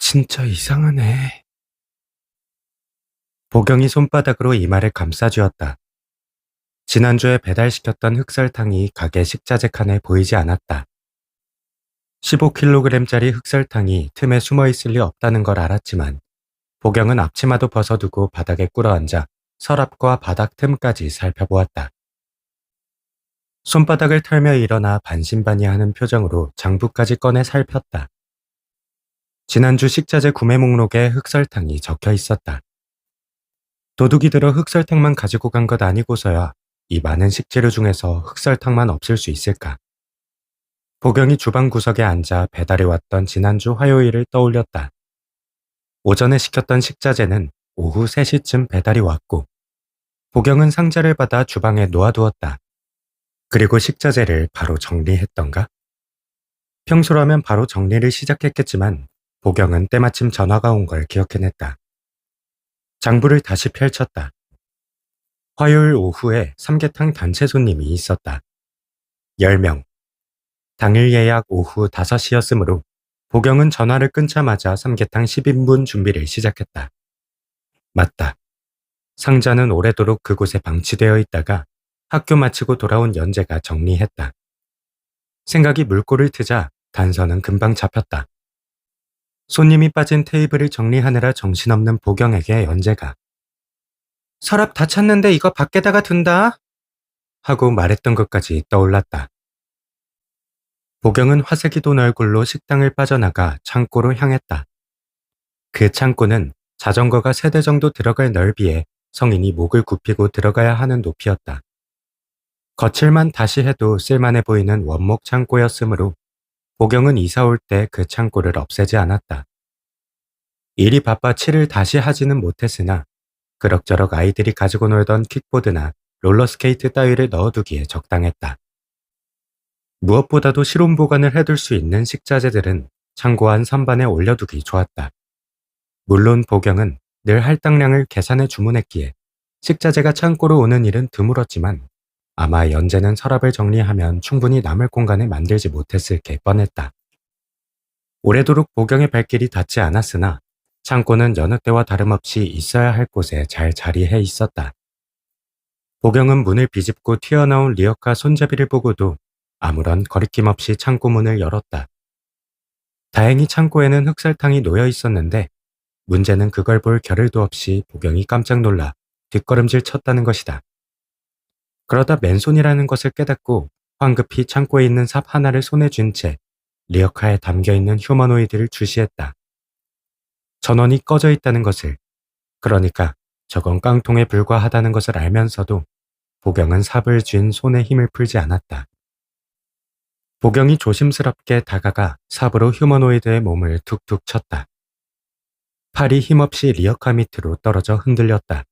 진짜 이상하네. 보경이 손바닥으로 이마를 감싸쥐었다. 지난주에 배달시켰던 흑설탕이 가게 식자재 칸에 보이지 않았다. 15kg짜리 흑설탕이 틈에 숨어 있을 리 없다는 걸 알았지만 보경은 앞치마도 벗어두고 바닥에 꿇어앉아 서랍과 바닥 틈까지 살펴보았다. 손바닥을 털며 일어나 반신반의하는 표정으로 장부까지 꺼내 살폈다. 지난주 식자재 구매 목록에 흑설탕이 적혀 있었다. 도둑이 들어 흑설탕만 가지고 간 것 아니고서야 이 많은 식재료 중에서 흑설탕만 없을 수 있을까? 보경이 주방 구석에 앉아 배달해 왔던 지난주 화요일을 떠올렸다. 오전에 시켰던 식자재는 오후 3시쯤 배달이 왔고 보경은 상자를 받아 주방에 놓아두었다. 그리고 식자재를 바로 정리했던가? 평소라면 바로 정리를 시작했겠지만 보경은 때마침 전화가 온 걸 기억해냈다. 장부를 다시 펼쳤다. 화요일 오후에 삼계탕 단체 손님이 있었다. 10명. 당일 예약 오후 5시였으므로 보경은 전화를 끊자마자 삼계탕 10인분 준비를 시작했다. 맞다. 상자는 오래도록 그곳에 방치되어 있다가 학교 마치고 돌아온 연재가 정리했다. 생각이 물꼬를 트자 단서는 금방 잡혔다. 손님이 빠진 테이블을 정리하느라 정신없는 보경에게 연재가 서랍 다 찼는데 이거 밖에다가 둔다 하고 말했던 것까지 떠올랐다. 보경은 화색이 돈 얼굴로 식당을 빠져나가 창고로 향했다. 그 창고는 자전거가 3대 정도 들어갈 넓이에 성인이 목을 굽히고 들어가야 하는 높이였다. 거칠만 다시 해도 쓸만해 보이는 원목 창고였으므로 보경은 이사 올 때 그 창고를 없애지 않았다. 일이 바빠 칠을 다시 하지는 못했으나 그럭저럭 아이들이 가지고 놀던 킥보드나 롤러스케이트 따위를 넣어두기에 적당했다. 무엇보다도 실온 보관을 해둘 수 있는 식자재들은 창고 안 선반에 올려두기 좋았다. 물론 보경은 늘 할당량을 계산해 주문했기에 식자재가 창고로 오는 일은 드물었지만 아마 연재는 서랍을 정리하면 충분히 남을 공간을 만들지 못했을 게 뻔했다. 오래도록 보경의 발길이 닿지 않았으나 창고는 여느 때와 다름없이 있어야 할 곳에 잘 자리해 있었다. 보경은 문을 비집고 튀어나온 리어카 손잡이를 보고도 아무런 거리낌 없이 창고 문을 열었다. 다행히 창고에는 흑설탕이 놓여 있었는데 문제는 그걸 볼 겨를도 없이 보경이 깜짝 놀라 뒷걸음질 쳤다는 것이다. 그러다 맨손이라는 것을 깨닫고 황급히 창고에 있는 삽 하나를 손에 쥔 채 리어카에 담겨있는 휴머노이드를 주시했다. 전원이 꺼져 있다는 것을, 그러니까 저건 깡통에 불과하다는 것을 알면서도 보경은 삽을 쥔 손에 힘을 풀지 않았다. 보경이 조심스럽게 다가가 삽으로 휴머노이드의 몸을 툭툭 쳤다. 팔이 힘없이 리어카 밑으로 떨어져 흔들렸다.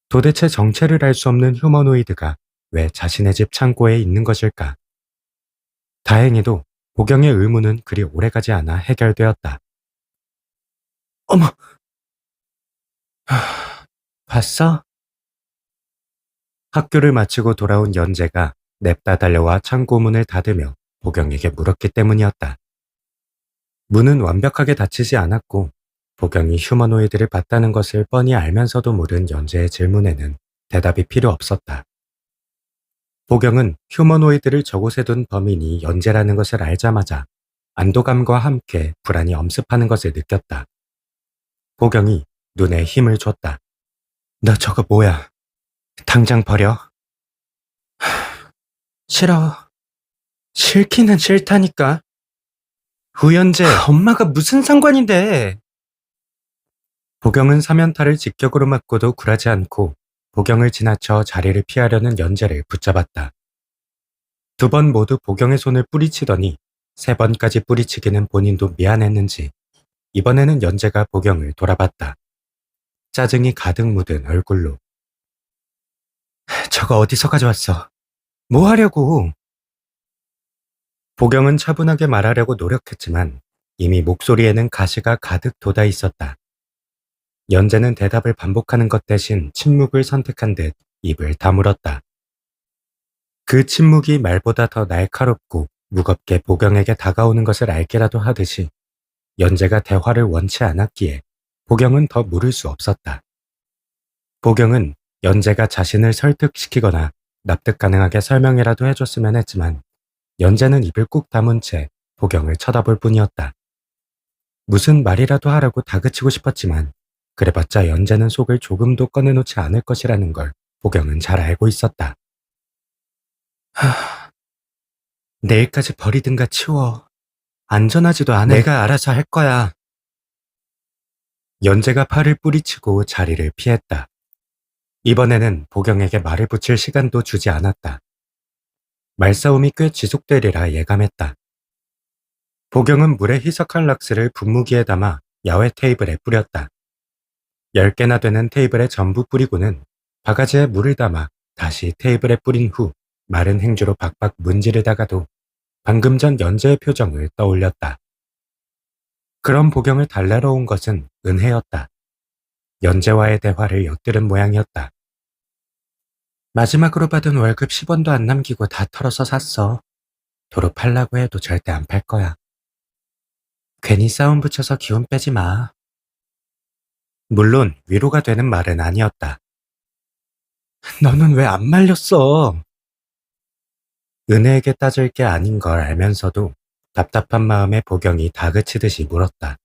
도대체 정체를 알 수 없는 휴머노이드가 왜 자신의 집 창고에 있는 것일까? 다행히도 보경의 의문은 그리 오래가지 않아 해결되었다. 어머! 봤어? 학교를 마치고 돌아온 연재가 냅다 달려와 창고 문을 닫으며 보경에게 물었기 때문이었다. 문은 완벽하게 닫히지 않았고 보경이 휴머노이드를 봤다는 것을 뻔히 알면서도 물은 연재의 질문에는 대답이 필요 없었다. 보경은 휴머노이드를 저곳에 둔 범인이 연재라는 것을 알자마자 안도감과 함께 불안이 엄습하는 것을 느꼈다. 보경이 눈에 힘을 줬다. 너 저거 뭐야? 당장 버려. 싫어. 싫기는 싫다니까. 우연재, 엄마가 무슨 상관인데. 보경은 사면탈을 직격으로 맞고도 굴하지 않고 보경을 지나쳐 자리를 피하려는 연재를 붙잡았다. 2번 모두 보경의 손을 뿌리치더니 3번까지 뿌리치기는 본인도 미안했는지 이번에는 연재가 보경을 돌아봤다. 짜증이 가득 묻은 얼굴로. 저거 어디서 가져왔어? 뭐 하려고? 보경은 차분하게 말하려고 노력했지만 이미 목소리에는 가시가 가득 돋아 있었다. 연재는 대답을 반복하는 것 대신 침묵을 선택한 듯 입을 다물었다. 그 침묵이 말보다 더 날카롭고 무겁게 보경에게 다가오는 것을 알게라도 하듯이 연재가 대화를 원치 않았기에 보경은 더 물을 수 없었다. 보경은 연재가 자신을 설득시키거나 납득 가능하게 설명이라도 해줬으면 했지만 연재는 입을 꾹 다문 채 보경을 쳐다볼 뿐이었다. 무슨 말이라도 하라고 다그치고 싶었지만 그래봤자 연재는 속을 조금도 꺼내놓지 않을 것이라는 걸 보경은 잘 알고 있었다. 내일까지 버리든가 치워. 안전하지도 않아. 내가 알아서 할 거야. 연재가 팔을 뿌리치고 자리를 피했다. 이번에는 보경에게 말을 붙일 시간도 주지 않았다. 말싸움이 꽤 지속되리라 예감했다. 보경은 물에 희석한 락스를 분무기에 담아 야외 테이블에 뿌렸다. 10개나 되는 테이블에 전부 뿌리고는 바가지에 물을 담아 다시 테이블에 뿌린 후 마른 행주로 박박 문지르다가도 방금 전 연재의 표정을 떠올렸다. 그런 보경을 달래러 온 것은 은혜였다. 연재와의 대화를 엿들은 모양이었다. 마지막으로 받은 월급 10원도 안 남기고 다 털어서 샀어. 도로 팔라고 해도 절대 안 팔 거야. 괜히 싸움 붙여서 기운 빼지 마. 물론 위로가 되는 말은 아니었다. 너는 왜 안 말렸어? 은혜에게 따질 게 아닌 걸 알면서도 답답한 마음에 보경이 다그치듯이 물었다.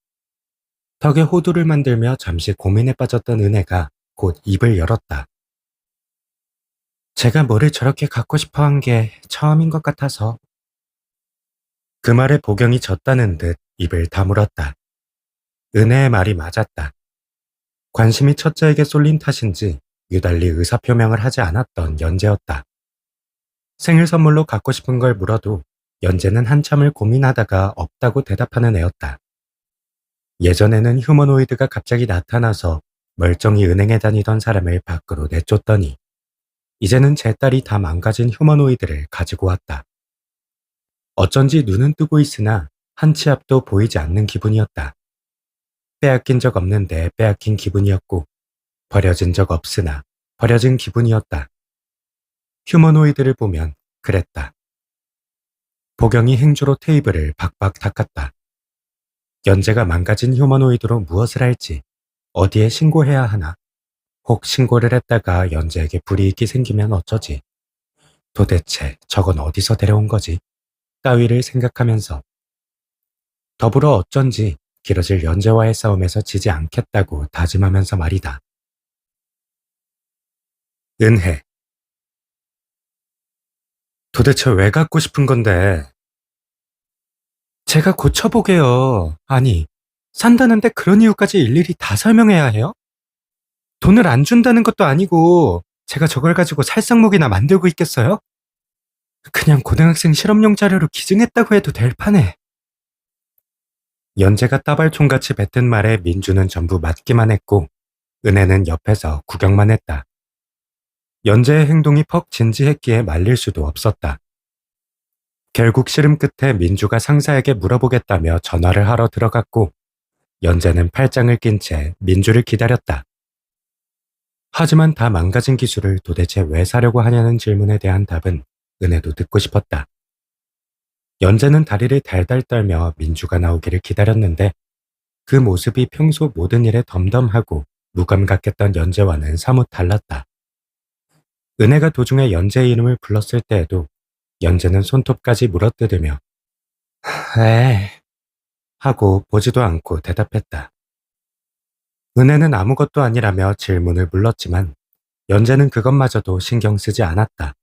턱에 호두를 만들며 잠시 고민에 빠졌던 은혜가 곧 입을 열었다. 제가 뭐를 저렇게 갖고 싶어 한 게 처음인 것 같아서. 그 말에 보경이 졌다는 듯 입을 다물었다. 은혜의 말이 맞았다. 관심이 첫째에게 쏠린 탓인지 유달리 의사표명을 하지 않았던 연재였다. 생일 선물로 갖고 싶은 걸 물어도 연재는 한참을 고민하다가 없다고 대답하는 애였다. 예전에는 휴머노이드가 갑자기 나타나서 멀쩡히 은행에 다니던 사람을 밖으로 내쫓더니 이제는 제 딸이 다 망가진 휴머노이드를 가지고 왔다. 어쩐지 눈은 뜨고 있으나 한 치 앞도 보이지 않는 기분이었다. 빼앗긴 적 없는데 빼앗긴 기분이었고 버려진 적 없으나 버려진 기분이었다. 휴머노이드를 보면 그랬다. 보경이 행주로 테이블을 박박 닦았다. 연재가 망가진 휴머노이드로 무엇을 할지, 어디에 신고해야 하나, 혹 신고를 했다가 연재에게 불이익이 생기면 어쩌지. 도대체 저건 어디서 데려온 거지? 따위를 생각하면서 더불어 어쩐지 길어질 연재와의 싸움에서 지지 않겠다고 다짐하면서 말이다. 은혜. 도대체 왜 갖고 싶은 건데? 제가 고쳐보게요. 아니, 산다는데 그런 이유까지 일일이 다 설명해야 해요? 돈을 안 준다는 것도 아니고 제가 저걸 가지고 살상목이나 만들고 있겠어요? 그냥 고등학생 실험용 자료로 기증했다고 해도 될 판에. 연재가 따발총같이 뱉은 말에 민주는 전부 맞기만 했고 은혜는 옆에서 구경만 했다. 연재의 행동이 퍽 진지했기에 말릴 수도 없었다. 결국 씨름 끝에 민주가 상사에게 물어보겠다며 전화를 하러 들어갔고 연재는 팔짱을 낀 채 민주를 기다렸다. 하지만 다 망가진 기술을 도대체 왜 사려고 하냐는 질문에 대한 답은 은혜도 듣고 싶었다. 연재는 다리를 달달 떨며 민주가 나오기를 기다렸는데 그 모습이 평소 모든 일에 덤덤하고 무감 같겠던 연재와는 사뭇 달랐다. 은혜가 도중에 연재의 이름을 불렀을 때에도 연재는 손톱까지 물어뜯으며 에 하고 보지도 않고 대답했다. 은혜는 아무것도 아니라며 질문을 물렀지만 연재는 그것마저도 신경 쓰지 않았다.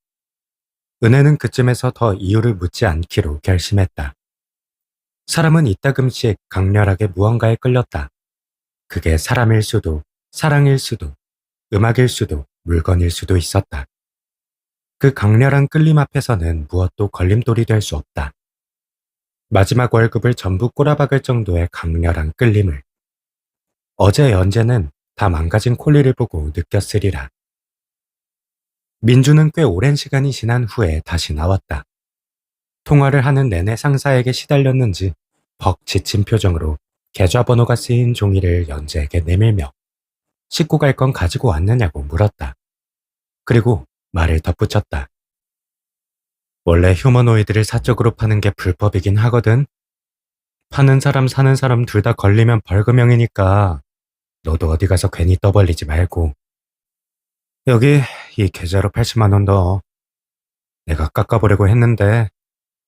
은혜는 그쯤에서 더 이유를 묻지 않기로 결심했다. 사람은 이따금씩 강렬하게 무언가에 끌렸다. 그게 사람일 수도, 사랑일 수도, 음악일 수도, 물건일 수도 있었다. 그 강렬한 끌림 앞에서는 무엇도 걸림돌이 될 수 없다. 마지막 월급을 전부 꼬라박을 정도의 강렬한 끌림을. 어제 연재는 다 망가진 콜리를 보고 느꼈으리라. 민주는 꽤 오랜 시간이 지난 후에 다시 나왔다. 통화를 하는 내내 상사에게 시달렸는지 벅 지친 표정으로 계좌번호가 쓰인 종이를 연재에게 내밀며 씻고 갈 건 가지고 왔느냐고 물었다. 그리고 말을 덧붙였다. 원래 휴머노이드를 사적으로 파는 게 불법이긴 하거든. 파는 사람 사는 사람 둘 다 걸리면 벌금형이니까 너도 어디 가서 괜히 떠벌리지 말고. 여기 이 계좌로 80만 원 넣어. 내가 깎아보려고 했는데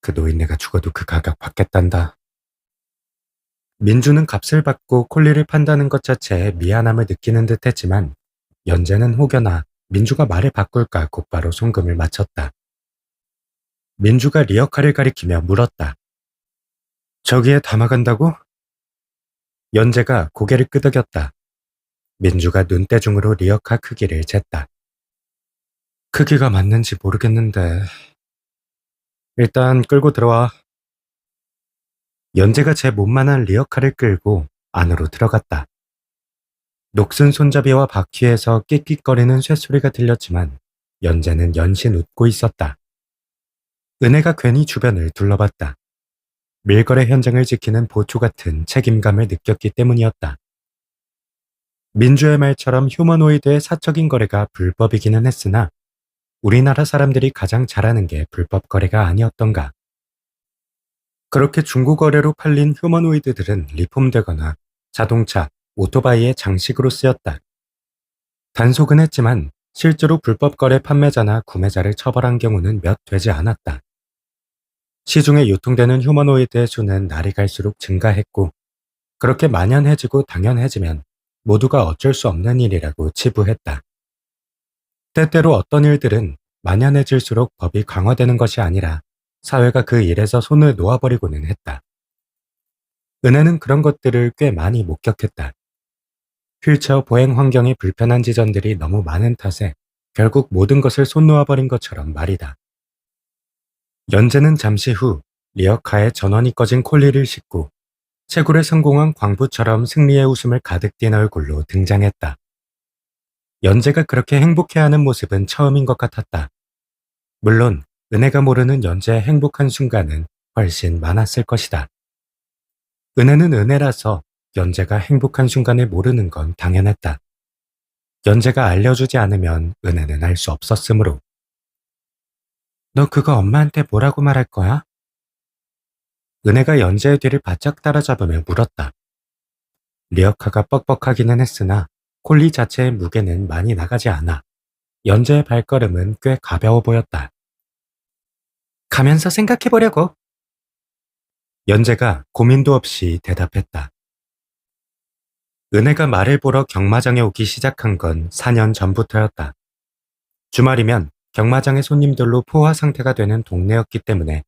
그 노인네가 죽어도 그 가격 받겠단다. 민주는 값을 받고 콜리를 판다는 것 자체에 미안함을 느끼는 듯 했지만 연재는 혹여나 민주가 말을 바꿀까 곧바로 송금을 마쳤다. 민주가 리어카를 가리키며 물었다. 저기에 담아간다고? 연재가 고개를 끄덕였다. 민주가 눈대중으로 리어카 크기를 쟀다. 크기가 맞는지 모르겠는데 일단 끌고 들어와. 연재가 제 몸만한 리어카를 끌고 안으로 들어갔다. 녹슨 손잡이와 바퀴에서 끽끽거리는 쇳소리가 들렸지만 연재는 연신 웃고 있었다. 은혜가 괜히 주변을 둘러봤다. 밀거래 현장을 지키는 보초 같은 책임감을 느꼈기 때문이었다. 민주의 말처럼 휴머노이드의 사적인 거래가 불법이기는 했으나 우리나라 사람들이 가장 잘하는 게 불법 거래가 아니었던가. 그렇게 중고 거래로 팔린 휴머노이드들은 리폼되거나 자동차, 오토바이의 장식으로 쓰였다. 단속은 했지만 실제로 불법 거래 판매자나 구매자를 처벌한 경우는 몇 되지 않았다. 시중에 유통되는 휴머노이드의 수는 날이 갈수록 증가했고 그렇게 만연해지고 당연해지면 모두가 어쩔 수 없는 일이라고 치부했다. 때때로 어떤 일들은 만연해질수록 법이 강화되는 것이 아니라 사회가 그 일에서 손을 놓아버리고는 했다. 은혜는 그런 것들을 꽤 많이 목격했다. 휠체어 보행 환경이 불편한 지점들이 너무 많은 탓에 결국 모든 것을 손 놓아버린 것처럼 말이다. 연재는 잠시 후 리어카에 전원이 꺼진 콜리를 싣고 채굴에 성공한 광부처럼 승리의 웃음을 가득 띤 얼굴로 등장했다. 연재가 그렇게 행복해하는 모습은 처음인 것 같았다. 물론 은혜가 모르는 연재의 행복한 순간은 훨씬 많았을 것이다. 은혜는 은혜라서 연재가 행복한 순간을 모르는 건 당연했다. 연재가 알려주지 않으면 은혜는 알 수 없었으므로. 너 그거 엄마한테 뭐라고 말할 거야? 은혜가 연재의 뒤를 바짝 따라잡으며 물었다. 리어카가 뻑뻑하기는 했으나 콜리 자체의 무게는 많이 나가지 않아 연재의 발걸음은 꽤 가벼워 보였다. 가면서 생각해보려고. 연재가 고민도 없이 대답했다. 은혜가 말을 보러 경마장에 오기 시작한 건 4년 전부터였다. 주말이면 경마장의 손님들로 포화 상태가 되는 동네였기 때문에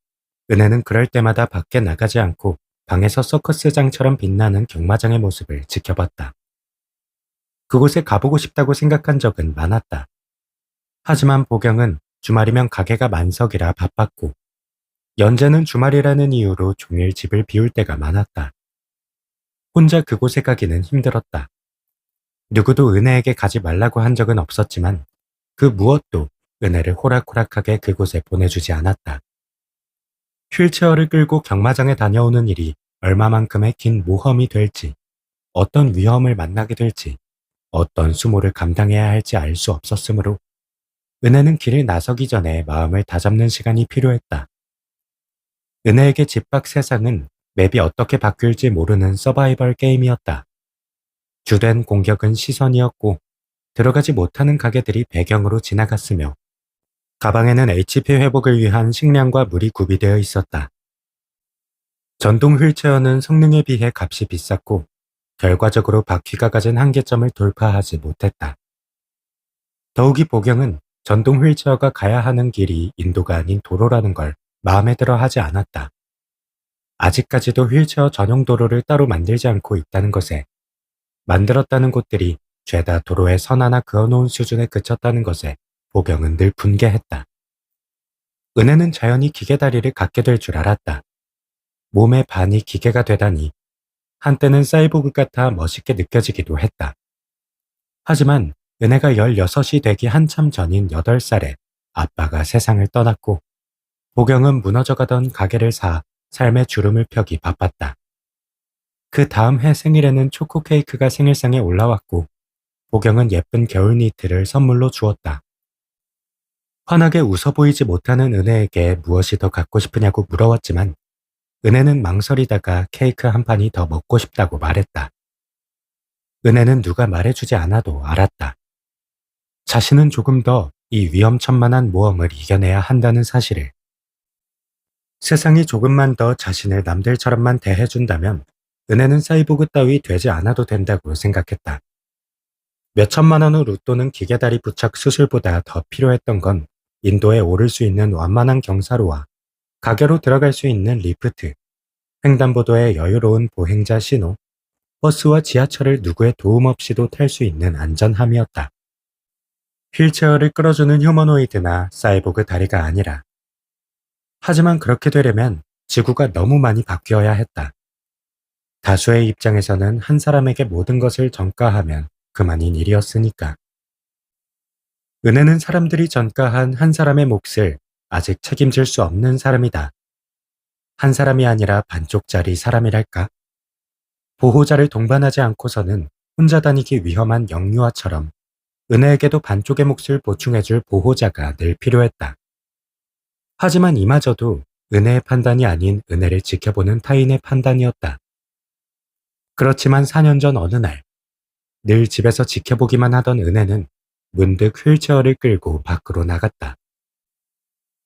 은혜는 그럴 때마다 밖에 나가지 않고 방에서 서커스장처럼 빛나는 경마장의 모습을 지켜봤다. 그곳에 가보고 싶다고 생각한 적은 많았다. 하지만 보경은 주말이면 가게가 만석이라 바빴고 연재는 주말이라는 이유로 종일 집을 비울 때가 많았다. 혼자 그곳에 가기는 힘들었다. 누구도 은혜에게 가지 말라고 한 적은 없었지만 그 무엇도 은혜를 호락호락하게 그곳에 보내주지 않았다. 휠체어를 끌고 경마장에 다녀오는 일이 얼마만큼의 긴 모험이 될지, 어떤 위험을 만나게 될지, 어떤 수모를 감당해야 할지 알 수 없었으므로 은혜는 길을 나서기 전에 마음을 다잡는 시간이 필요했다. 은혜에게 집 밖 세상은 맵이 어떻게 바뀔지 모르는 서바이벌 게임이었다. 주된 공격은 시선이었고 들어가지 못하는 가게들이 배경으로 지나갔으며 가방에는 HP 회복을 위한 식량과 물이 구비되어 있었다. 전동 휠체어는 성능에 비해 값이 비쌌고 결과적으로 바퀴가 가진 한계점을 돌파하지 못했다. 더욱이 보경은 전동 휠체어가 가야 하는 길이 인도가 아닌 도로라는 걸 마음에 들어 하지 않았다. 아직까지도 휠체어 전용 도로를 따로 만들지 않고 있다는 것에 만들었다는 곳들이 죄다 도로에 선 하나 그어놓은 수준에 그쳤다는 것에 보경은 늘 분개했다. 은혜는 자연히 기계다리를 갖게 될 줄 알았다. 몸의 반이 기계가 되다니 한때는 사이보그 같아 멋있게 느껴지기도 했다. 하지만 은혜가 16이 되기 한참 전인 8살에 아빠가 세상을 떠났고 보경은 무너져가던 가게를 사 삶의 주름을 펴기 바빴다. 그 다음 해 생일에는 초코 케이크가 생일상에 올라왔고 보경은 예쁜 겨울 니트를 선물로 주었다. 환하게 웃어 보이지 못하는 은혜에게 무엇이 더 갖고 싶으냐고 물어왔지만 은혜는 망설이다가 케이크 한 판이 더 먹고 싶다고 말했다. 은혜는 누가 말해주지 않아도 알았다. 자신은 조금 더 이 위험천만한 모험을 이겨내야 한다는 사실을. 세상이 조금만 더 자신을 남들처럼만 대해준다면 은혜는 사이보그 따위 되지 않아도 된다고 생각했다. 몇 천만 원의 로또는 기계다리 부착 수술보다 더 필요했던 건 인도에 오를 수 있는 완만한 경사로와 가게로 들어갈 수 있는 리프트, 횡단보도의 여유로운 보행자 신호, 버스와 지하철을 누구의 도움 없이도 탈 수 있는 안전함이었다. 휠체어를 끌어주는 휴머노이드나 사이보그 다리가 아니라. 하지만 그렇게 되려면 지구가 너무 많이 바뀌어야 했다. 다수의 입장에서는 한 사람에게 모든 것을 전가하면 그만인 일이었으니까. 은혜는 사람들이 전가한 한 사람의 몫을 아직 책임질 수 없는 사람이다. 한 사람이 아니라 반쪽짜리 사람이랄까? 보호자를 동반하지 않고서는 혼자 다니기 위험한 영유아처럼 은혜에게도 반쪽의 몫을 보충해줄 보호자가 늘 필요했다. 하지만 이마저도 은혜의 판단이 아닌 은혜를 지켜보는 타인의 판단이었다. 그렇지만 4년 전 어느 날, 늘 집에서 지켜보기만 하던 은혜는 문득 휠체어를 끌고 밖으로 나갔다.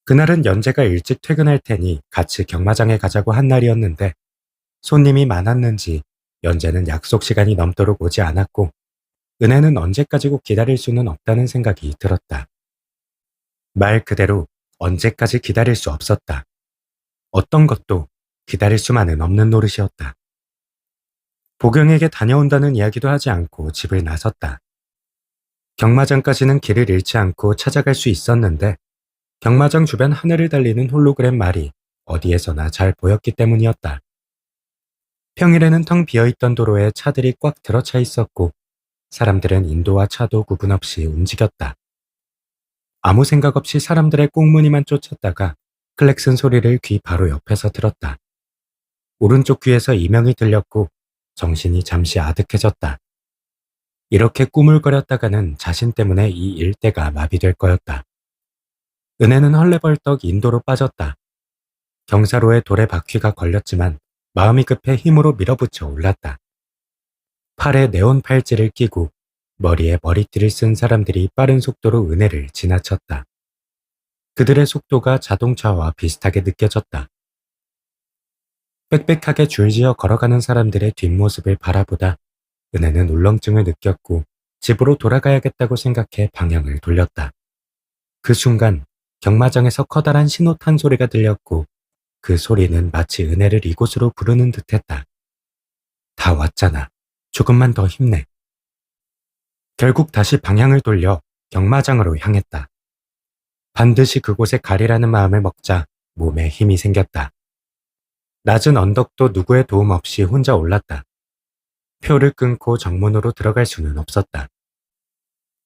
그날은 연재가 일찍 퇴근할 테니 같이 경마장에 가자고 한 날이었는데 손님이 많았는지 연재는 약속 시간이 넘도록 오지 않았고 은혜는 언제까지고 기다릴 수는 없다는 생각이 들었다. 말 그대로 언제까지 기다릴 수 없었다. 어떤 것도 기다릴 수만은 없는 노릇이었다. 보경에게 다녀온다는 이야기도 하지 않고 집을 나섰다. 경마장까지는 길을 잃지 않고 찾아갈 수 있었는데 경마장 주변 하늘을 달리는 홀로그램 말이 어디에서나 잘 보였기 때문이었다. 평일에는 텅 비어있던 도로에 차들이 꽉 들어차 있었고 사람들은 인도와 차도 구분 없이 움직였다. 아무 생각 없이 사람들의 꽁무니만 쫓았다가 클렉슨 소리를 귀 바로 옆에서 들었다. 오른쪽 귀에서 이명이 들렸고 정신이 잠시 아득해졌다. 이렇게 꾸물거렸다가는 자신 때문에 이 일대가 마비될 거였다. 은혜는 헐레벌떡 인도로 빠졌다. 경사로에 돌에 바퀴가 걸렸지만 마음이 급해 힘으로 밀어붙여 올랐다. 팔에 네온 팔찌를 끼고 머리에 머리띠를 쓴 사람들이 빠른 속도로 은혜를 지나쳤다. 그들의 속도가 자동차와 비슷하게 느껴졌다. 빽빽하게 줄지어 걸어가는 사람들의 뒷모습을 바라보다 은혜는 울렁증을 느꼈고 집으로 돌아가야겠다고 생각해 방향을 돌렸다. 그 순간 경마장에서 커다란 신호탄 소리가 들렸고 그 소리는 마치 은혜를 이곳으로 부르는 듯했다. 다 왔잖아. 조금만 더 힘내. 결국 다시 방향을 돌려 경마장으로 향했다. 반드시 그곳에 가리라는 마음을 먹자 몸에 힘이 생겼다. 낮은 언덕도 누구의 도움 없이 혼자 올랐다. 표를 끊고 정문으로 들어갈 수는 없었다.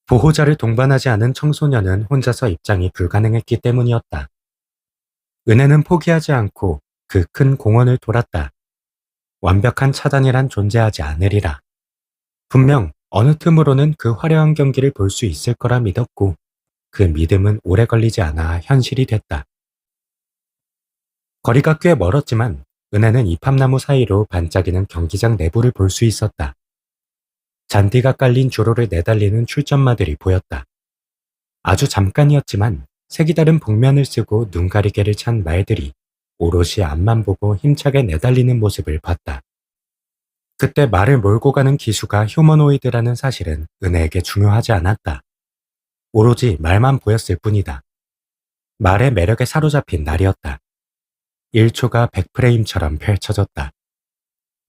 보호자를 동반하지 않은 청소년은 혼자서 입장이 불가능했기 때문이었다. 은혜는 포기하지 않고 그 큰 공원을 돌았다. 완벽한 차단이란 존재하지 않으리라. 분명 어느 틈으로는 그 화려한 경기를 볼 수 있을 거라 믿었고 그 믿음은 오래 걸리지 않아 현실이 됐다. 거리가 꽤 멀었지만 은혜는 이팝나무 사이로 반짝이는 경기장 내부를 볼 수 있었다. 잔디가 깔린 주로를 내달리는 출전마들이 보였다. 아주 잠깐이었지만 색이 다른 복면을 쓰고 눈가리개를 찬 말들이 오롯이 앞만 보고 힘차게 내달리는 모습을 봤다. 그때 말을 몰고 가는 기수가 휴머노이드라는 사실은 은혜에게 중요하지 않았다. 오로지 말만 보였을 뿐이다. 말의 매력에 사로잡힌 날이었다. 1초가 100프레임처럼 펼쳐졌다.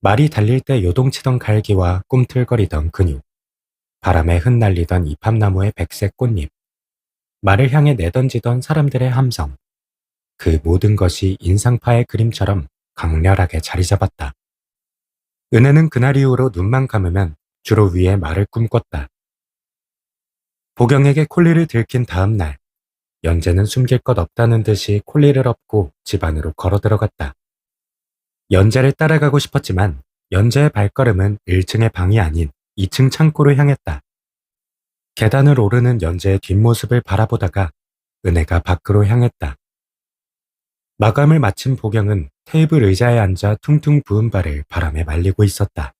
말이 달릴 때 요동치던 갈기와 꿈틀거리던 근육, 바람에 흩날리던 이팝나무의 백색 꽃잎, 말을 향해 내던지던 사람들의 함성, 그 모든 것이 인상파의 그림처럼 강렬하게 자리 잡았다. 은혜는 그날 이후로 눈만 감으면 주로 위에 말을 꿈꿨다. 보경에게 콜리를 들킨 다음 날, 연재는 숨길 것 없다는 듯이 콜리를 업고 집 안으로 걸어 들어갔다. 연재를 따라가고 싶었지만 연재의 발걸음은 1층의 방이 아닌 2층 창고를 향했다. 계단을 오르는 연재의 뒷모습을 바라보다가 은혜가 밖으로 향했다. 마감을 마친 보경은 테이블 의자에 앉아 퉁퉁 부은 발을 바람에 말리고 있었다.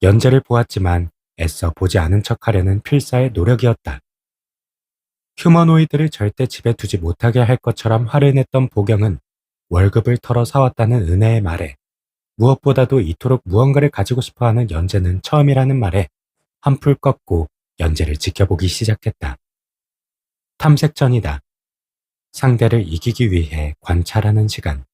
연재를 보았지만 애써 보지 않은 척하려는 필사의 노력이었다. 휴머노이드를 절대 집에 두지 못하게 할 것처럼 화를 냈던 보경은 월급을 털어 사왔다는 은혜의 말에, 무엇보다도 이토록 무언가를 가지고 싶어하는 연재는 처음이라는 말에 한풀 꺾고 연재를 지켜보기 시작했다. 탐색전이다. 상대를 이기기 위해 관찰하는 시간.